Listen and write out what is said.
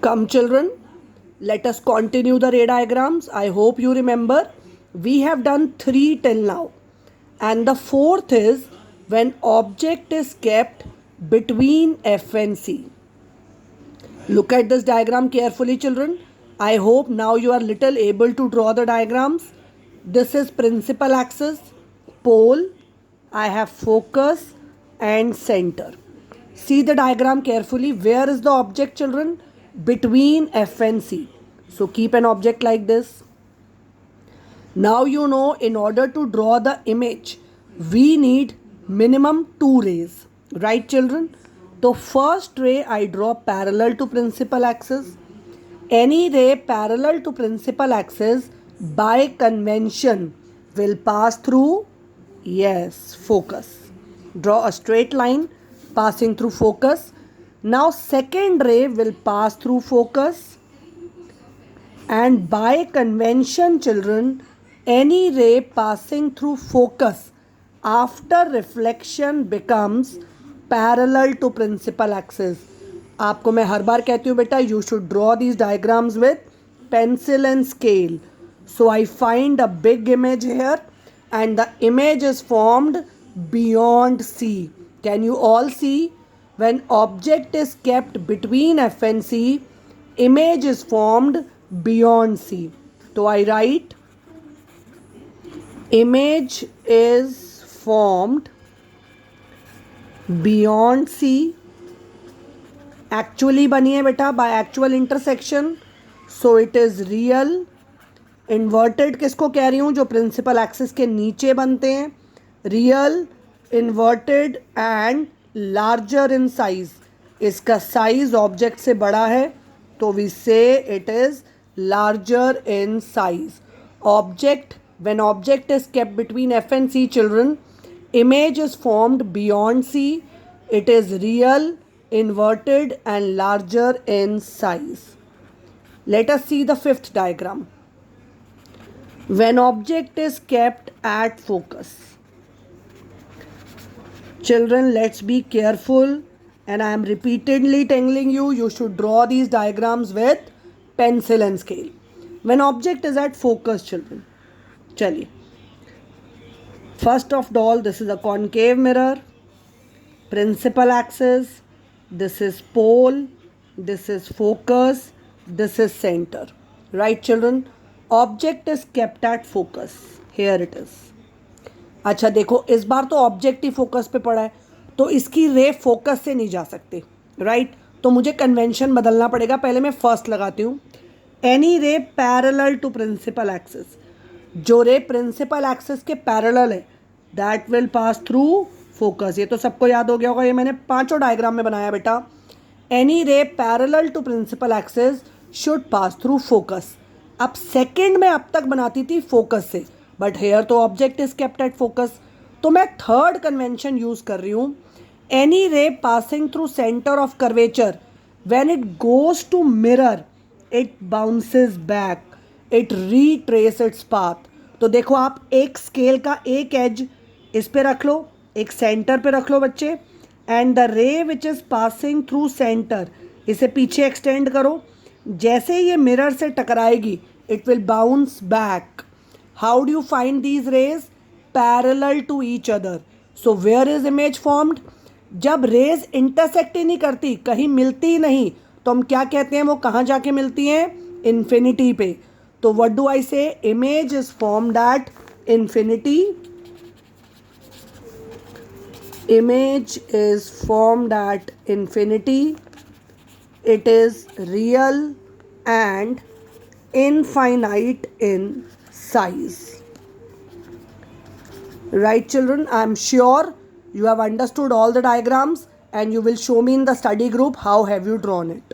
Come children, let us continue the ray diagrams. I hope you remember. We have done 3 till now. And the fourth is when object is kept between F and C. Look at this diagram carefully children. I hope now you are little able to draw the diagrams. This is principal axis, pole, I have focus and center. See the diagram carefully. Where is the object children? Between F and C. So keep an object like this. Now you know in order to draw the image, we need minimum 2 rays. Right children? So first ray I draw parallel to principal axis. Any ray parallel to principal axis by convention will pass through, yes, focus. Draw a straight line passing through focus. Now second ray will pass through focus, and by convention children, any ray passing through focus after reflection becomes parallel to principal axis. आपको मैं हर बार कहती हूँ बेटा, you should draw these diagrams with pencil and scale. So I find a big image here and the image is formed beyond C. Can you all see? When object is kept between F and C, image is formed beyond C. So I write image is formed beyond C. Actually बनी है बेटा by actual intersection. So it is real. Inverted किसको कह रही हूँ? जो principal axis के नीचे बनते हैं. Real, inverted and larger in size. इसका size object से बड़ा है तो we say it is larger in size. Object, when object is kept between F and C children, image is formed beyond C. It is real, inverted and larger in size. Let us see the fifth diagram. When object is kept at focus. Children, let's be careful, and I am repeatedly telling you, you should draw these diagrams with pencil and scale. When object is at focus children. Chaliye. First of all, this is a concave mirror, principal axis, this is pole, this is focus, this is center. Right children? Object is kept at focus. Here it is. अच्छा देखो, इस बार तो object ही focus पे पड़ा है तो इसकी रे फोकस से नहीं जा सकती. राइट? तो मुझे कन्वेंशन बदलना पड़ेगा. पहले मैं फर्स्ट लगाती हूँ. Any ray parallel to principal axis. जो रे प्रिंसिपल एक्सिस के पैरेलल है that will pass through focus. ये तो सबको याद हो गया होगा, ये मैंने 5 डायग्राम में बनाया बेटा. Any ray parallel to principal axis should pass through focus. अब सेकेंड में अब तक बनाती थी फोकस से, बट हेयर तो object is kept at focus. तो मैं थर्ड कन्वेंशन यूज कर रही हूँ. Any ray passing through centre of curvature when it goes to mirror it bounces back, it retrace its path. तो देखो आप एक स्केल का एक एज इस पे रख लो, एक सेंटर पे रख लो बच्चे, and the ray which is passing through centre इसे पीछे एक्सटेंड करो. जैसे ये मिरर से टकराएगी it will bounce back. How do you find these rays? Parallel to each other. So where is image formed? जब rays intersect ही नहीं करती, कहीं मिलती ही नहीं, तो हम क्या कहते हैं? वो कहाँ जाके मिलती हैं? Infinity पे. तो what do I say? Image is formed at infinity. Image is formed at infinity. It is real and infinite in size. Right children, I am sure you have understood all the diagrams and you will show me in the study group how have you drawn it.